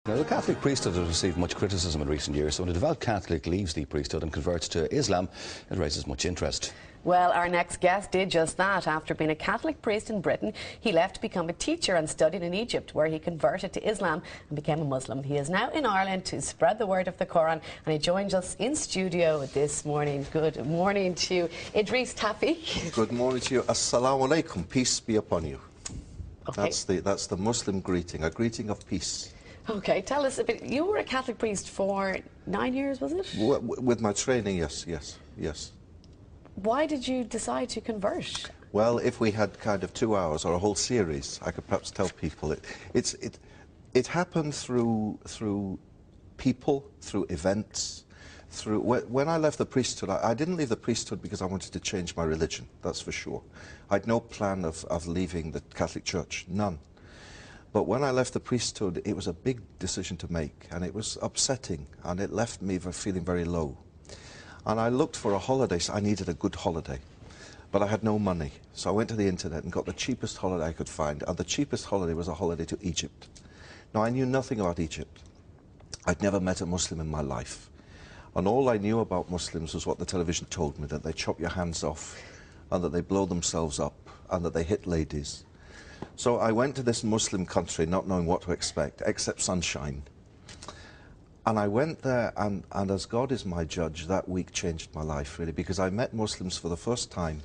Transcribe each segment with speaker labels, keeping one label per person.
Speaker 1: Now, the Catholic priesthood has received much criticism in recent years, so when a devout Catholic leaves the priesthood and converts to Islam, it raises much interest.
Speaker 2: Well, our next guest did just that. After being a Catholic priest in Britain, he left to become a teacher and studied in Egypt, where he converted to Islam and became a Muslim. He is now in Ireland to spread the word of the Quran, and he joins us in studio this morning. Good morning to you, Idris Tafi.
Speaker 3: Good morning to you. Assalamu alaikum. Peace be upon you.
Speaker 2: Okay.
Speaker 3: That's the Muslim greeting, a greeting of peace.
Speaker 2: Okay, tell us a bit. You were a Catholic priest for 9 years, was it?
Speaker 3: With my training, yes.
Speaker 2: Why did you decide to convert?
Speaker 3: Well, if we had kind of 2 hours or a whole series, I could perhaps tell people. It happened through people, through events, when I left the priesthood. I didn't leave the priesthood because I wanted to change my religion, that's for sure. I had no plan of leaving the Catholic Church, none. But when I left the priesthood, it was a big decision to make, and it was upsetting, and it left me feeling very low. And I looked for a holiday, so I needed a good holiday. But I had no money, so I went to the internet and got the cheapest holiday I could find, and the cheapest holiday was a holiday to Egypt. Now, I knew nothing about Egypt. I'd never met a Muslim in my life. And all I knew about Muslims was what the television told me, that they chop your hands off, and that they blow themselves up, and that they hit ladies. So I went to this Muslim country not knowing what to expect, except sunshine. And I went there, and as God is my judge, that week changed my life, really, because I met Muslims for the first time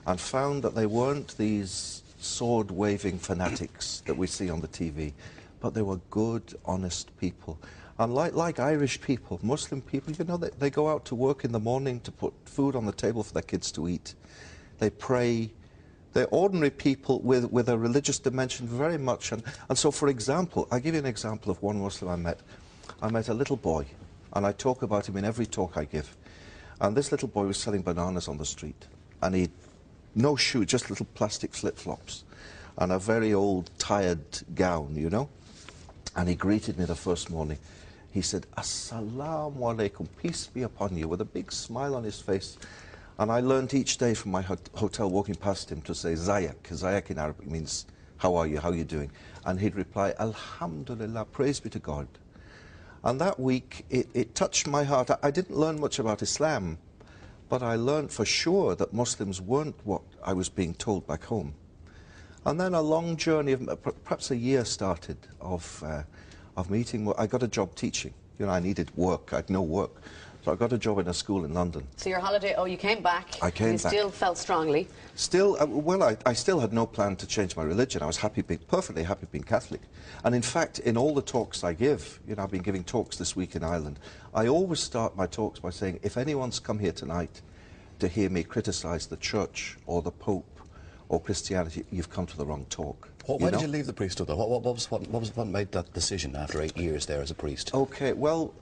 Speaker 3: and found that they weren't these sword-waving fanatics that we see on the TV, but they were good, honest people. And like Irish people, Muslim people, you know, they go out to work in the morning to put food on the table for their kids to eat. They pray. They're ordinary people with a religious dimension very much. And so, for example, I'll give you an example of one Muslim I met. I met a little boy, and I talk about him in every talk I give. And this little boy was selling bananas on the street. And he'd no shoe, just little plastic flip-flops, and a very old, tired gown, you know. And he greeted me the first morning. He said, Assalamu alaikum, peace be upon you, with a big smile on his face. And I learned each day from my hotel walking past him to say Zayak. Zayak in Arabic means, how are you, how are you doing? And he'd reply, Alhamdulillah, praise be to God. And that week, it touched my heart. I didn't learn much about Islam, but I learned for sure that Muslims weren't what I was being told back home. And then a long journey, of perhaps a year started, of meeting. I got a job teaching. You know, I needed work. I had no work. So I got a job in a school in London.
Speaker 2: So your holiday, you came back.
Speaker 3: I came back.
Speaker 2: You still felt strongly?
Speaker 3: Still, I still had no plan to change my religion. I was perfectly happy being Catholic. And in fact, in all the talks I give, you know, I've been giving talks this week in Ireland, I always start my talks by saying, if anyone's come here tonight to hear me criticize the Church or the Pope or Christianity, you've come to the wrong talk.
Speaker 1: Why did you leave the priesthood, though? What made that decision after 8 years there as a priest?
Speaker 3: Okay, well,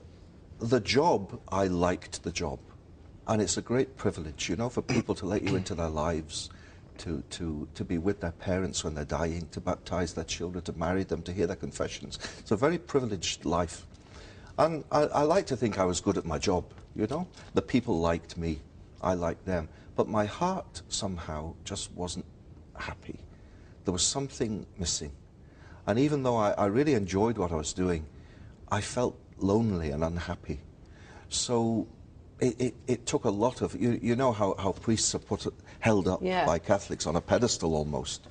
Speaker 3: the job, I liked the job. And it's a great privilege, you know, for people to let you into their lives, to be with their parents when they're dying, to baptize their children, to marry them, to hear their confessions. It's a very privileged life. And I like to think I was good at my job, you know. The people liked me, I liked them. But my heart somehow just wasn't happy. There was something missing. And even though I really enjoyed what I was doing, I felt lonely and unhappy. So it took a lot of, you know how priests are held up by Catholics on a pedestal almost.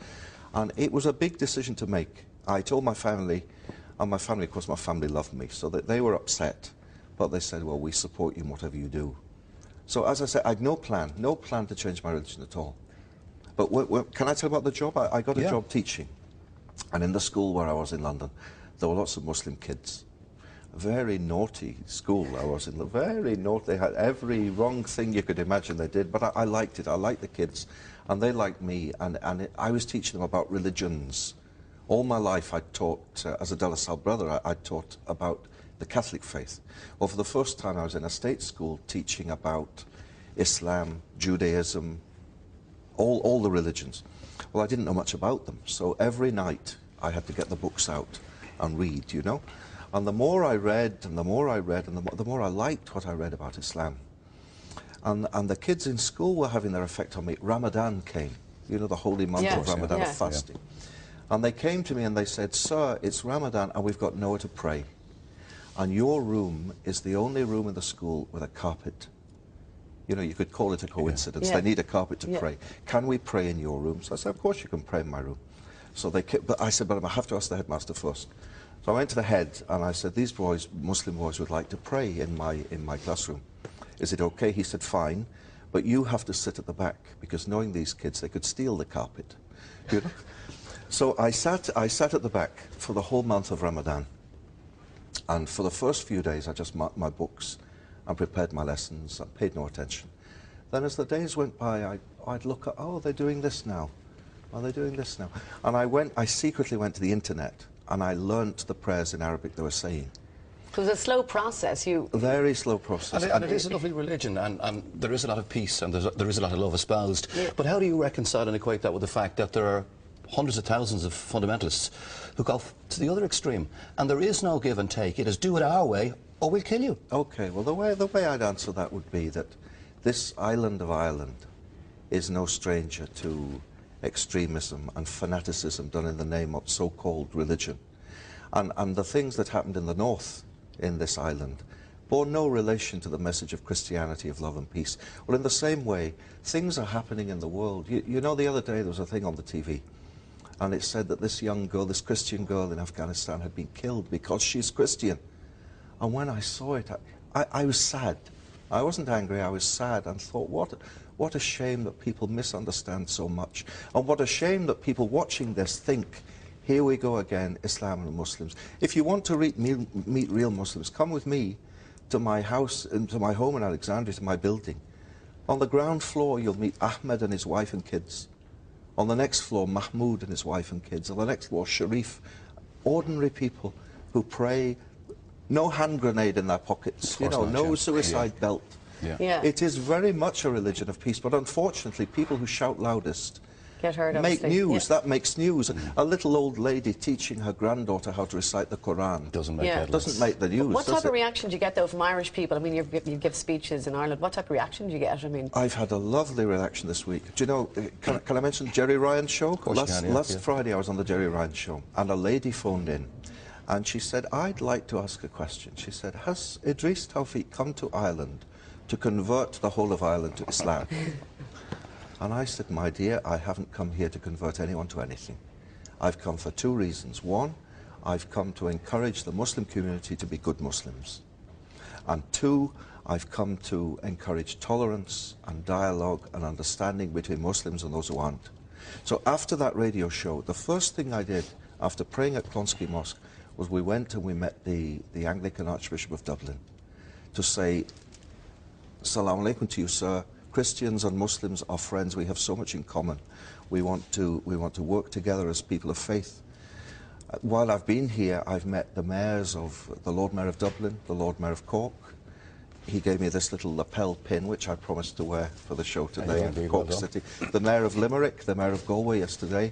Speaker 3: And it was a big decision to make. I told my family, and my family, of course, my family loved me, so that they were upset. But they said, well, we support you in whatever you do. So as I said, I had no plan to change my religion at all. But can I tell you about the job? I got a job teaching. And in the school where I was in London, there were lots of Muslim kids. A very naughty school I was in, very naughty. They had every wrong thing you could imagine they did, but I liked it. I liked the kids, and they liked me, and I was teaching them about religions. All my life I taught, as a De La Salle brother, I taught about the Catholic faith. Well, for the first time I was in a state school teaching about Islam, Judaism, all the religions. Well, I didn't know much about them, so every night I had to get the books out and read, you know. And the more I read, and the more I read, and the more I liked what I read about Islam. And the kids in school were having their effect on me. Ramadan came, you know, the holy month of Ramadan, of fasting. And they came to me and they said, sir, it's Ramadan and we've got nowhere to pray. and your room is the only room in the school with a carpet. You know, you could call it a coincidence.
Speaker 2: Yeah.
Speaker 3: They need a carpet to
Speaker 2: Yeah.
Speaker 3: pray. Can we pray in your room? So I said, of course you can pray in my room. So but I said, but I have to ask the headmaster first. So I went to the head and I said, these boys, Muslim boys, would like to pray in my classroom. Is it okay? He said, fine, but you have to sit at the back, because knowing these kids, they could steal the carpet. You know? So I sat at the back for the whole month of Ramadan. And for the first few days, I just marked my books and prepared my lessons. I paid no attention. Then as the days went by, I'd look at, oh, they're doing this now. Oh, they're doing this now. And I secretly went to the internet and I learnt the prayers in Arabic they were saying.
Speaker 2: It was a slow process.
Speaker 3: A very slow process.
Speaker 1: And it is a lovely religion, and there is a lot of peace, and there is a lot of love espoused.
Speaker 2: Yeah.
Speaker 1: But how do you reconcile and equate that with the fact that there are hundreds of thousands of fundamentalists who go to the other extreme, and there is no give and take? It is do it our way, or we'll kill you.
Speaker 3: Okay, well, the way I'd answer that would be that this island of Ireland is no stranger to extremism and fanaticism done in the name of so-called religion. And the things that happened in the north in this island bore no relation to the message of Christianity, of love and peace. Well, in the same way, things are happening in the world. You know, the other day there was a thing on the TV, and it said that this young girl, this Christian girl in Afghanistan, had been killed because she's Christian. And when I saw it, I was sad. I wasn't angry, I was sad, and thought, what a shame that people misunderstand so much. And what a shame that people watching this think, here we go again, Islam and Muslims. If you want to meet real Muslims, come with me to my house, to my home in Alexandria, to my building. On the ground floor, you'll meet Ahmed and his wife and kids. On the next floor, Mahmoud and his wife and kids. On the next floor, Sharif. Ordinary people who pray, no hand grenade in their pockets, you know, no suicide belt.
Speaker 1: Yeah.
Speaker 2: Yeah.
Speaker 3: It is very much a religion of peace, but unfortunately, people who shout loudest
Speaker 2: Get hurt,
Speaker 3: make
Speaker 2: obviously.
Speaker 3: news.
Speaker 2: Yeah.
Speaker 3: That makes news. A little old lady teaching her granddaughter how to recite the Quran
Speaker 1: Doesn't make
Speaker 2: Yeah.
Speaker 1: headlines.
Speaker 3: doesn't make the news.
Speaker 2: What
Speaker 3: does
Speaker 2: type of
Speaker 3: it?
Speaker 2: reaction do you get, though, from Irish people? I mean, you give speeches in Ireland. What type of reaction do you get? I mean,
Speaker 3: I've had a lovely reaction this week. Do you know, can I mention Jerry Ryan's show?
Speaker 1: Of course you can, yeah,
Speaker 3: last
Speaker 1: yeah.
Speaker 3: Friday I was on the Jerry Ryan show, and a lady phoned in, and she said, I'd like to ask a question. She said, has Idris Tawfiq come to Ireland to convert the whole of Ireland to Islam? And I said, my dear, I haven't come here to convert anyone to anything. I've come for two reasons. One, I've come to encourage the Muslim community to be good Muslims. And two, I've come to encourage tolerance and dialogue and understanding between Muslims and those who aren't. So after that radio show, the first thing I did after praying at Clonskeagh Mosque was we went and we met the Anglican Archbishop of Dublin to say, Assalamu alaikum to you, sir. Christians and Muslims are friends. We have so much in common. We want to work together as people of faith. While I've been here, I've met the mayors of the Lord Mayor of Dublin, the Lord Mayor of Cork. He gave me this little lapel pin, which I promised to wear for the show today in Cork City. The Mayor of Limerick, the Mayor of Galway yesterday.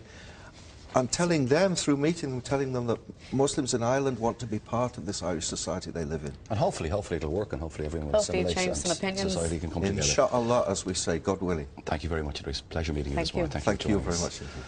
Speaker 3: And telling them, through meeting them, telling them that Muslims in Ireland want to be part of this Irish society they live in.
Speaker 1: And hopefully it'll work, and hopefully everyone will
Speaker 2: Hopefully
Speaker 1: assimilate
Speaker 2: change some
Speaker 1: and
Speaker 2: opinions.
Speaker 1: society can come together.
Speaker 3: Inshallah, as we say, God willing.
Speaker 1: Thank you very much, Idris. Pleasure meeting you
Speaker 2: Thank
Speaker 1: this morning.
Speaker 2: you.
Speaker 3: Thank you
Speaker 1: for joining
Speaker 3: very
Speaker 1: us.
Speaker 3: much indeed.